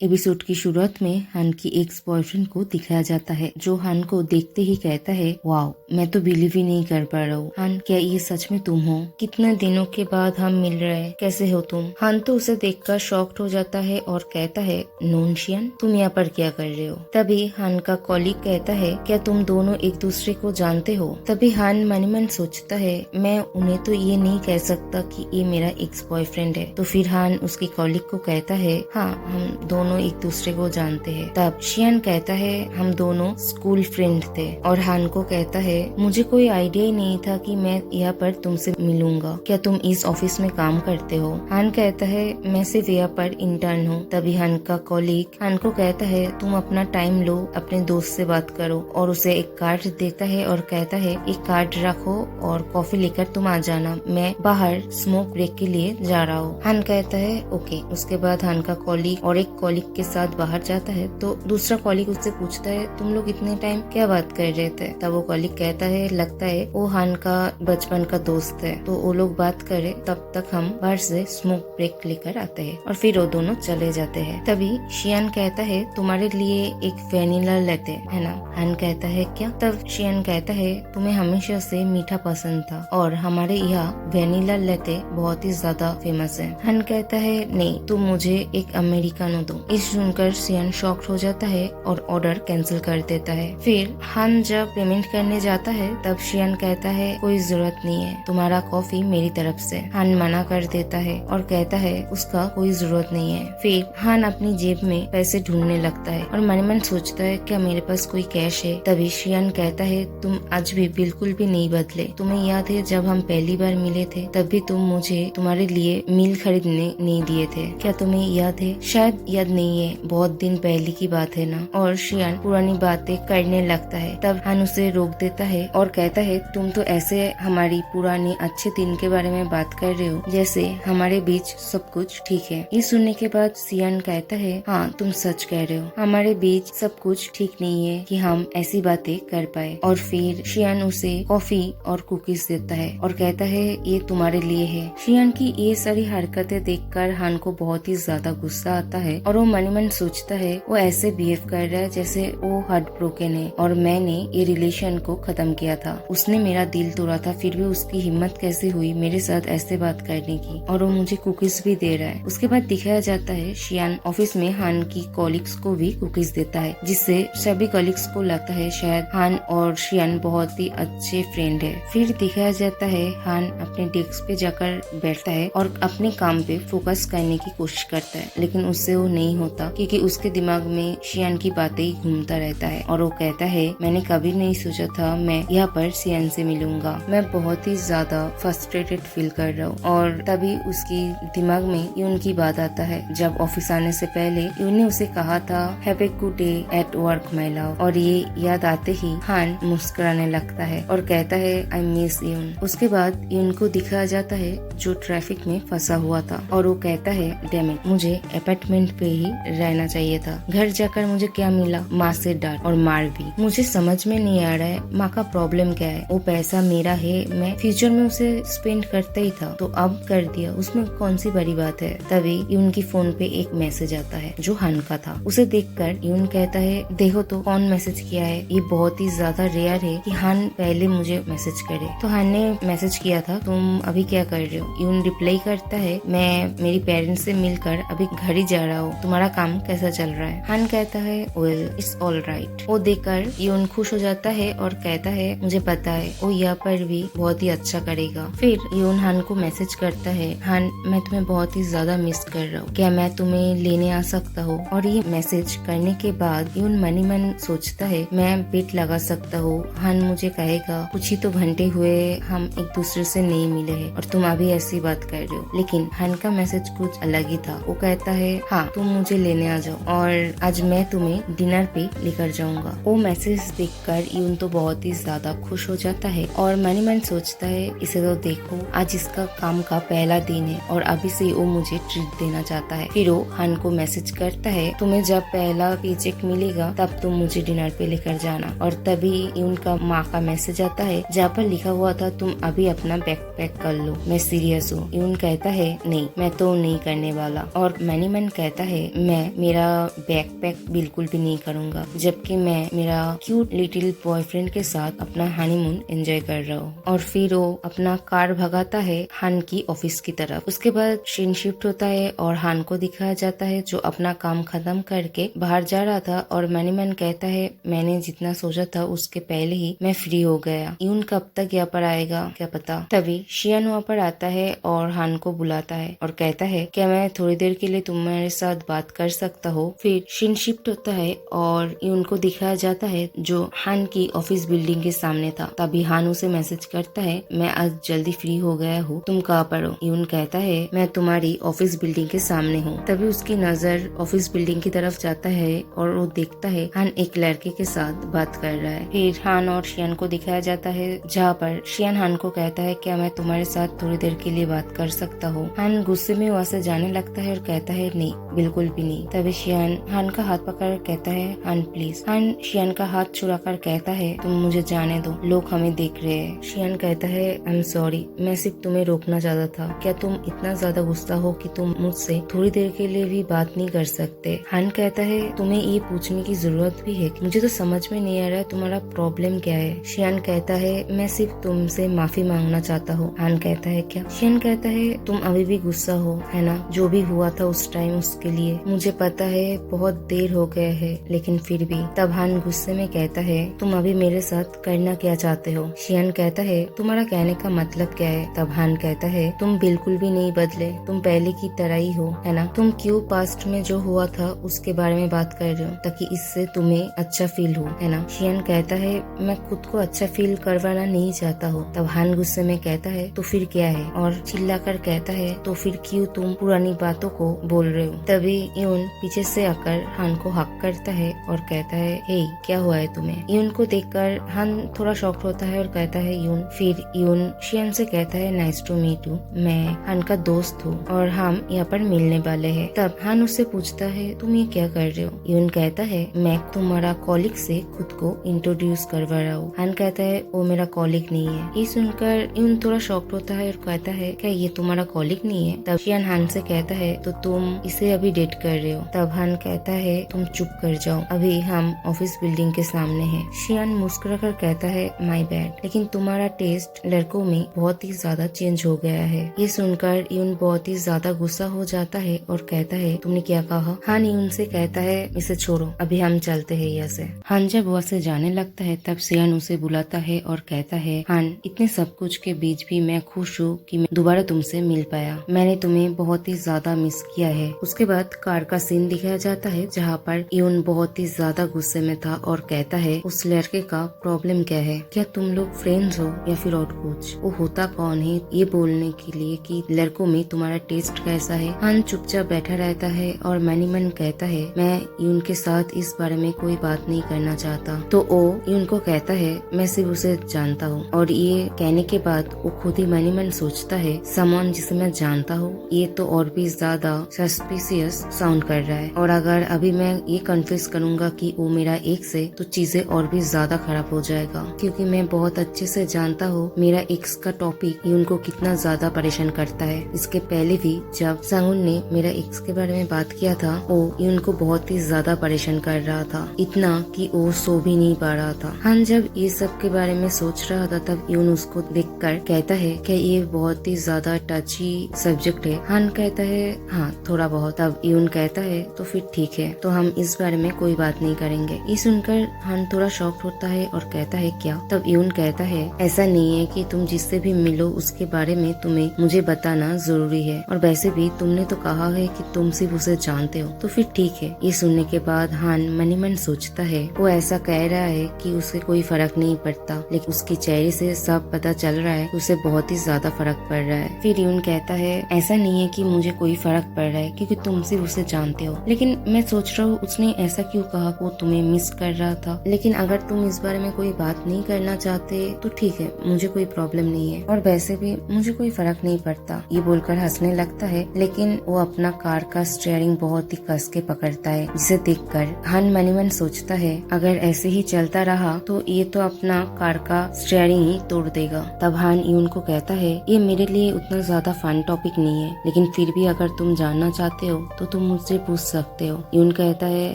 Episode की शुरुआत में हान की एक्स बॉयफ्रेंड को दिखाया जाता है, जो हान को देखते ही कहता है, वाओ, मैं तो बिलीव ही नहीं कर पा रहा हूँ। हान, क्या ये सच में तुम हो? कितने दिनों के बाद हम मिल रहे हैं, कैसे हो तुम? हान तो उसे देखकर शॉक्ड हो जाता है और कहता है, नोनशियन, तुम यहाँ पर क्या कर रहे हो? तभी हान का कॉलीग कहता है, क्या तुम दोनों एक दूसरे को जानते हो? तभी हान मन ही मन सोचता है, मैं उन्हें तो ये नहीं कह सकता कि ये मेरा एक्स बॉयफ्रेंड है। तो फिर हान उसकी कॉलीग को कहता है, हाँ, हम दोनों एक दूसरे को जानते हैं। तब शियन कहता है, हम दोनों स्कूल फ्रेंड थे। और हान को कहता है, मुझे कोई आइडिया ही नहीं था कि मैं यहाँ पर तुमसे मिलूंगा। क्या तुम इस ऑफिस में काम करते हो? हान कहता है, मैं सिर्फ यहाँ पर इंटर्न हूँ। तभी हान का कॉलीग हान को कहता है, तुम अपना टाइम लो, अपने दोस्त से बात करो। और उसे एक कार्ड देता है और कहता है, एक कार्ड रखो और कॉफी लेकर तुम आ जाना, मैं बाहर स्मोक ब्रेक के लिए जा रहा हूँ। हान कहता है, ओके। उसके बाद हान का कॉलीग और एक कॉलीग के साथ बाहर जाता है तो दूसरा कॉलीग उससे पूछता है, तुम लोग इतने टाइम क्या बात कर रहे थे? तब वो कॉलीग कहता है, लगता है वो हान का बचपन का दोस्त है, तो वो लोग बात करे, तब तक हम बाहर से स्मोक ब्रेक लेकर आते हैं। और फिर वो दोनों चले जाते हैं। तभी शियन कहता है, तुम्हारे लिए एक वेनिला लेते है ना? हान कहता है, क्या? तब शियन कहता है, तुम्हें हमेशा से मीठा पसंद था और हमारे यहाँ वेनिला लेते बहुत ही ज्यादा फेमस है। हान कहता है, नहीं, तुम मुझे एक अमेरिकानो दो। इस सुनकर शियन शॉक्ड हो जाता है और ऑर्डर कैंसिल कर देता है। फिर हान जब पेमेंट करने जाता है तब शियन कहता है, कोई जरूरत नहीं है, तुम्हारा कॉफी मेरी तरफ से। हान मना कर देता है और कहता है उसका कोई जरूरत नहीं है। फिर हान अपनी जेब में पैसे ढूंढने लगता है और मन मन सोचता है, क्या मेरे पास कोई कैश है? तभी शियन कहता है, तुम आज भी बिल्कुल भी नहीं बदले। तुम्हें याद है जब हम पहली बार मिले थे तब भी तुम मुझे तुम्हारे लिए मील खरीदने नहीं दिए थे? क्या तुम्हें याद है? शायद याद नहीं है, बहुत दिन पहले की बात है ना। और शियन पुरानी बातें करने लगता है। तब हान उसे रोक देता है और कहता है, तुम तो ऐसे हमारी पुरानी अच्छे दिन के बारे में बात कर रहे हो जैसे हमारे बीच सब कुछ ठीक है। ये सुनने के बाद शियन कहता है, हाँ, तुम सच कह रहे हो, हमारे बीच सब कुछ ठीक नहीं है कि हम ऐसी बातें कर पाए। और फिर शियन उसे कॉफी और कुकीज देता है और कहता है, ये तुम्हारे लिए है। शियन की ये सारी हरकतें देखकर हान को बहुत ही ज्यादा गुस्सा आता है और वो मन मन सोचता है, वो ऐसे बिहेव कर रहा है जैसे वो हार्ट ब्रोकन है और मैंने ये रिलेशन को खत्म किया था। उसने मेरा दिल तोड़ा था, फिर भी उसकी हिम्मत कैसे हुई मेरे साथ ऐसे बात करने की? और वो मुझे कुकीज भी दे रहा है। उसके बाद दिखाया जाता है, शियन ऑफिस में हान की कॉलीग्स को भी कुकीज देता है, जिससे सभी कॉलीग्स को लगता है शायद हान और शियन बहुत ही अच्छे फ्रेंड है। फिर दिखाया जाता है, हान अपने डेस्क पे जाकर बैठता है और अपने काम पे फोकस करने की कोशिश करता है, लेकिन उससे वो नहीं होता क्योंकि उसके दिमाग में शियन की बातें ही घूमता रहता है। और वो कहता है, मैंने कभी नहीं सोचा था मैं यहाँ पर शियन से मिलूंगा, मैं बहुत ही ज्यादा फ्रस्ट्रेटेड फील कर रहा हूँ। और तभी उसकी दिमाग में यून की बात आता है, जब ऑफिस आने से पहले यून ने उसे कहा था, have a good day at work my love. और ये याद आते ही हान मुस्कुराने लगता है और कहता है, आई मिस यून। उसके बाद यून को दिखाया जाता है जो ट्रैफिक में फंसा हुआ था और वो कहता है, डैम इट, मुझे अपार्टमेंट पे ही रहना चाहिए था। घर जाकर मुझे क्या मिला? माँ से डांट और मार भी। मुझे समझ में नहीं आ रहा है माँ का प्रॉब्लम क्या है। वो पैसा मेरा है, मैं फ्यूचर में उसे स्पेंड करता ही था, तो अब कर दिया, उसमें कौन सी बड़ी बात है। तभी यून की फोन पे एक मैसेज आता है जो हान का था। उसे देखकर यून कहता है, देखो तो कौन मैसेज किया है। ये बहुत ही ज्यादा रेयर है कि हान पहले मुझे मैसेज करे। तो हान ने मैसेज किया था, तुम अभी क्या कर रहे हो? यून रिप्लाई करता है, मैं मेरी पेरेंट्स से मिलकर अभी घर ही जा रहा हूँ, तुम्हारा काम कैसा चल रहा है? हान कहता है, वेल, इट्स ऑल राइट। वो देखकर यून खुश हो जाता है और कहता है, मुझे पता है वो यहाँ पर भी बहुत ही अच्छा करेगा। फिर यून हान को मैसेज करता है, हान, मैं तुम्हें बहुत ही ज्यादा मिस कर रहा हूँ, क्या मैं तुम्हें लेने आ सकता हूँ? और ये मैसेज करने के बाद यून मन ही मन सोचता है, मैं बेट लगा सकता हूँ, हान मुझे कहेगा कुछ ही तो घंटे हुए हम एक दूसरे से नहीं मिले हैं और तुम अभी ऐसी बात कर रहे हो। लेकिन हान का मैसेज कुछ अलग ही था। वो कहता है, हाँ, तुम मुझे लेने आ जाओ और आज मैं तुम्हें डिनर पे लेकर जाऊंगा। वो मैसेज देखकर यून तो बहुत ही ज्यादा खुश हो जाता है और मन ही मन सोचता है, इसे तो देखो, आज इसका काम का पहला दिन है और अभी से वो मुझे ट्रीट देना चाहता है। फिर वो हान को मैसेज करता है, तुम्हें जब पहला पेचेक मिलेगा तब तुम मुझे डिनर पे लेकर जाना। और तभी यून का माँ का मैसेज आता है जहाँ पर लिखा हुआ था, तुम अभी अपना बैग पैक कर लो, मैं सीरियस हूँ। यून कहता है, नहीं, मैं तो नहीं करने वाला। और मन ही मन कहता है, मैं मेरा बैकपैक बिल्कुल भी नहीं करूँगा, जबकि मैं मेरा क्यूट लिटिल बॉयफ्रेंड के साथ अपना हनीमून एंजॉय कर रहा हूँ। और फिर वो अपना कार भगाता है हान की ऑफिस की तरफ। उसके बाद सीन शिफ्ट होता है और हान को दिखाया जाता है जो अपना काम खत्म करके बाहर जा रहा था और मैनीमैन कहता है मैंने जितना सोचा था उसके पहले ही मैं फ्री हो गया। यून कब तक यहाँ पर आएगा क्या पता। तभी शियान वहाँ पर आता है और हान को बुलाता है और कहता है क्या मैं थोड़ी देर के लिए तुम्हारे साथ बात कर सकता हूँ। फिर सीन शिफ्ट होता है और यून को दिखाया जाता है जो हान की ऑफिस बिल्डिंग के सामने था। तभी हान उसे मैसेज करता है मैं आज जल्दी फ्री हो गया हूँ, तुम कहाँ पर हो। यून कहता है मैं तुम्हारी ऑफिस बिल्डिंग के सामने हूँ। तभी उसकी नजर ऑफिस बिल्डिंग की तरफ जाता है और वो देखता है हान एक लड़के के साथ बात कर रहा है। फिर हान और शियान को दिखाया जाता है जहाँ पर शियान हान को कहता है क्या मैं तुम्हारे साथ थोड़ी देर के लिए बात कर सकता हूँ। हान गुस्से में वहाँ से जाने लगता है और कहता है नहीं, बिल्कुल भी नहीं। तभी शियान हान का हाथ पकड़ कहता है हान प्लीज। हान शियान का हाथ छुड़ा कर कहता है तुम मुझे जाने दो, लोग हमें देख रहे हैं। शियान कहता है आई एम सॉरी, मैं सिर्फ तुम्हें रोकना चाहता था। क्या तुम इतना ज्यादा गुस्सा हो कि तुम मुझसे थोड़ी देर के लिए भी बात नहीं कर सकते। हान कहता है तुम्हें ये पूछने की जरूरत भी है, मुझे तो समझ में नहीं आ रहा है तुम्हारा प्रॉब्लम क्या है। शियान कहता है मैं सिर्फ तुमसे माफी मांगना चाहता हूँ। हान कहता है क्या। शियान कहता है तुम अभी भी गुस्सा हो है ना, जो भी हुआ था उस टाइम उसके लिए। मुझे पता है बहुत देर हो गया है लेकिन फिर भी। तब हान गुस्से में कहता है तुम अभी मेरे साथ करना क्या चाहते हो। शियान कहता है तुम्हारा कहने का मतलब क्या है। तब हान कहता है तुम बिल्कुल भी नहीं बदले, तुम पहले की तरह ही हो है ना। तुम क्यों पास्ट में जो हुआ था उसके बारे में बात कर रहे हो ताकि इससे तुम्हें अच्छा फील हो है ना। शियान कहता है मैं खुद को अच्छा फील करवाना नहीं चाहता हूँ। तब हान गुस्से में कहता है तो फिर क्या है, और चिल्लाकर कहता है तो फिर क्यों तुम पुरानी बातों को बोल रहे हो। तभी यून पीछे से आकर हान को हक करता है और कहता है हे क्या हुआ है तुम्हें। यून को देखकर हान थोड़ा शॉक होता है और कहता है यून। फिर यून शियान से कहता है नाइस टू मीट यू, मैं हान का दोस्त हूँ और हम यहाँ पर मिलने वाले हैं। तब हान उससे पूछता है तुम ये क्या कर रहे हो। यून कहता है मैं तुम्हारा कॉलिग से खुद को इंट्रोड्यूस करवा रहा हूँ। हान कहता है वो मेरा कॉलिग नहीं है। ये सुनकर यून थोड़ा शॉक्ड होता है और कहता है क्या ये तुम्हारा कॉलिग नहीं है। तब शियान हान से कहता है तो तुम इसे अभी डेट कर रहे हो। तब हान कहता है तुम चुप कर जाओ, अभी हम ऑफिस बिल्डिंग के सामने हैं। शियान मुस्कुरा कर कहता है माय बैड, लेकिन तुम्हारा टेस्ट लड़कों में बहुत ही ज्यादा चेंज हो गया है। ये सुनकर यून बहुत ही ज्यादा गुस्सा हो जाता है और कहता है तुमने क्या कहा। हान यून से कहता है इसे छोड़ो, अभी हम चलते हैं यहाँ से। हान जब वहाँ से जाने लगता है तब शियान उसे बुलाता है और कहता है हान इतने सब कुछ के बीच भी मैं खुश हूँ कि मैं दोबारा तुमसे मिल पाया, मैंने तुम्हें बहुत ही ज्यादा मिस किया है। उसके बाद कार का सीन दिखाया जाता है जहाँ पर यून बहुत ही ज्यादा गुस्से में था और कहता है उस लड़के का प्रॉब्लम क्या है, क्या तुम लोग फ्रेंड्स हो या फिर और कुछ। वो होता कौन है ये बोलने के लिए कि लड़कों में तुम्हारा टेस्ट कैसा है। हान चुपचाप बैठा रहता है और मनी मन कहता है मैं यून के साथ इस बारे में कोई बात नहीं करना चाहता। तो वो यून को कहता है मैं सिर्फ उसे जानता हूँ। और ये कहने के बाद वो खुद ही मनी मन सोचता है समवन जिसे मैं जानता हूँ ये तो और भी ज्यादा सस्पिशियस साउंड कर रहा है, और अगर अभी मैं ये कन्फेस करूंगा कि वो मेरा एक्स है तो चीजें और भी ज्यादा खराब हो जाएगा, क्योंकि मैं बहुत अच्छे से जानता हूँ मेरा एक्स का टॉपिक यून को कितना ज्यादा परेशान करता है। इसके पहले भी जब सांगुन ने मेरा एक्स के बारे में बात किया था वो यून को बहुत ही ज्यादा परेशान कर रहा था, इतना कि वो सो भी नहीं पा रहा था। हान जब ये सब के बारे में सोच रहा था तब यून उसको देखकर कहता है कि ये बहुत ही ज्यादा टची सब्जेक्ट है। हान कहता है हाँ थोड़ा बहुत। तब यून कहता है तो फिर ठीक है, तो हम इस बारे में कोई बात नहीं करेंगे। ये सुनकर हान थोड़ा शॉक्ड होता है और कहता है क्या। तब यून कहता है ऐसा नहीं है कि तुम जिससे भी मिलो उसके बारे में तुम्हें मुझे बताना जरूरी है, और वैसे भी तुमने तो कहा है कि तुम सिर्फ उसे जानते हो, तो फिर ठीक है। ये सुनने के बाद हान मनी मन सोचता है वो ऐसा कह रहा है कि उसे कोई फर्क नहीं पड़ता, लेकिन उसके चेहरे से सब पता चल रहा है उसे बहुत ही ज्यादा फर्क पड़ रहा है। फिर यून कहता है ऐसा नहीं है कि मुझे कोई फर्क पड़ रहा है क्योंकि तुम सिर्फ उसे जानते हो, लेकिन मैं सोच रहा हूँ उसने ऐसा क्यों कहा, वो तुम्हें मिस कर रहा था। लेकिन अगर तुम इस बारे में कोई बात नहीं करना चाहते तो ठीक है, मुझे कोई प्रॉब्लम नहीं है, और वैसे भी मुझे कोई फर्क नहीं पड़ता। ये बोलकर हंसने लगता है, लेकिन वो अपना कार का स्टीयरिंग बहुत ही कस के पकड़ता है, जिसे देखकर हान मनी मन सोचता है अगर ऐसे ही चलता रहा तो ये तो अपना कार का स्टीयरिंग ही तोड़ देगा। तब हान यून को कहता है ये मेरे लिए उतना ज्यादा फन टॉपिक नहीं है, लेकिन फिर भी अगर तुम जानना चाहते हो तो तुम मुझसे पूछ सकते हो। यून कहता है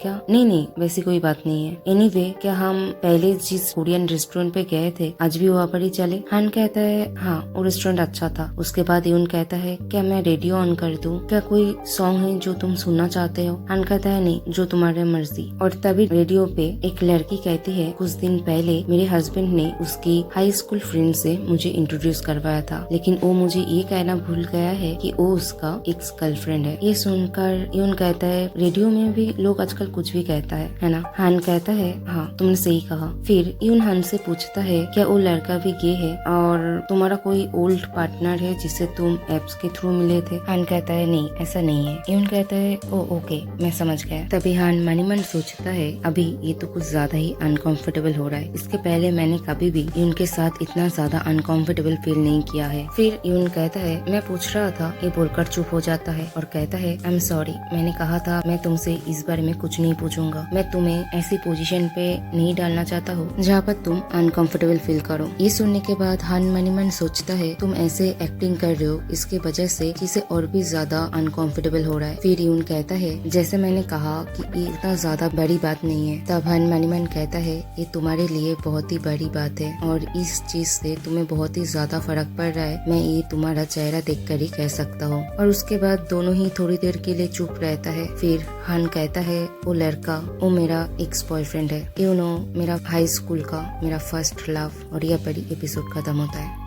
क्या? नहीं वैसी कोई बात नहीं है। एनीवे क्या हम पहले जिस कोरियन रेस्टोरेंट पे गए थे आज भी वहाँ पर ही चले? हान कहता है हाँ वो रेस्टोरेंट अच्छा था। उसके बाद यून कहता है क्या मैं रेडियो ऑन कर दूं? क्या कोई सॉन्ग है जो तुम सुनना चाहते हो? हान कहता है नहीं, जो तुम्हारे मर्जी। और तभी रेडियो पे एक लड़की कहती है कुछ दिन पहले मेरे हस्बैंड ने उसकी हाई स्कूल फ्रेंड से मुझे इंट्रोड्यूस करवाया था, लेकिन वो मुझे ये कहना भूल गया है कि वो उसका एक्स गर्लफ्रेंड है। ये सुनकर यून कहता है रेडियो में भी लोग आजकल कुछ भी कहता है ना? हान कहता है हाँ तुमने सही कहा। फिर यून हान से पूछता है क्या वो लड़का भी गे है और तुम्हारा कोई ओल्ड पार्टनर है जिससे तुम एप्स के थ्रू मिले थे? हान कहता है नहीं ऐसा नहीं है। यून कहता है ओ ओके मैं समझ गया। तभी हान मन ही मन सोचता है अभी ये तो कुछ ज्यादा ही अनकंफर्टेबल हो रहा है। इसके पहले मैंने कभी भी यून के साथ इतना ज्यादा अनकंफर्टेबल फील नहीं किया है। फिर यून कहता है मैं पूछ रहा था, ये बोलकर चुप हो जाता है और कहता है आई एम सॉरी, मैंने कहा था मैं तुमसे इस बारे में कुछ नहीं पूछूंगा। मैं तुम्हें ऐसी पोजीशन पे नहीं डालना चाहता हूँ जहाँ पर तुम अनकंफर्टेबल फील करो। ये सुनने के बाद हान मन ही मन सोचता है तुम ऐसे एक्टिंग कर रहे हो, इसके वजह से चीजें और भी ज्यादा अनकंफर्टेबल हो रहा है। फिर यून कहता है जैसे मैंने कहा कि ये इतना ज्यादा बड़ी बात नहीं है। तब हान मन ही मन कहता है ये तुम्हारे लिए बहुत ही बड़ी बात है और इस चीज से तुम्हें बहुत ही ज्यादा फर्क पड़ रहा है, मैं ये तुम्हारा चेहरा देखकर ही कह सकता हूँ। और उसके बाद दोनों ही थोड़ी देर के लिए चुप रहता है। फिर हान कहता है वो लड़का वो मेरा एक्स बॉयफ्रेंड है, यू नो मेरा हाई स्कूल का मेरा फर्स्ट लव। और यह बड़ी एपिसोड खत्म होता है।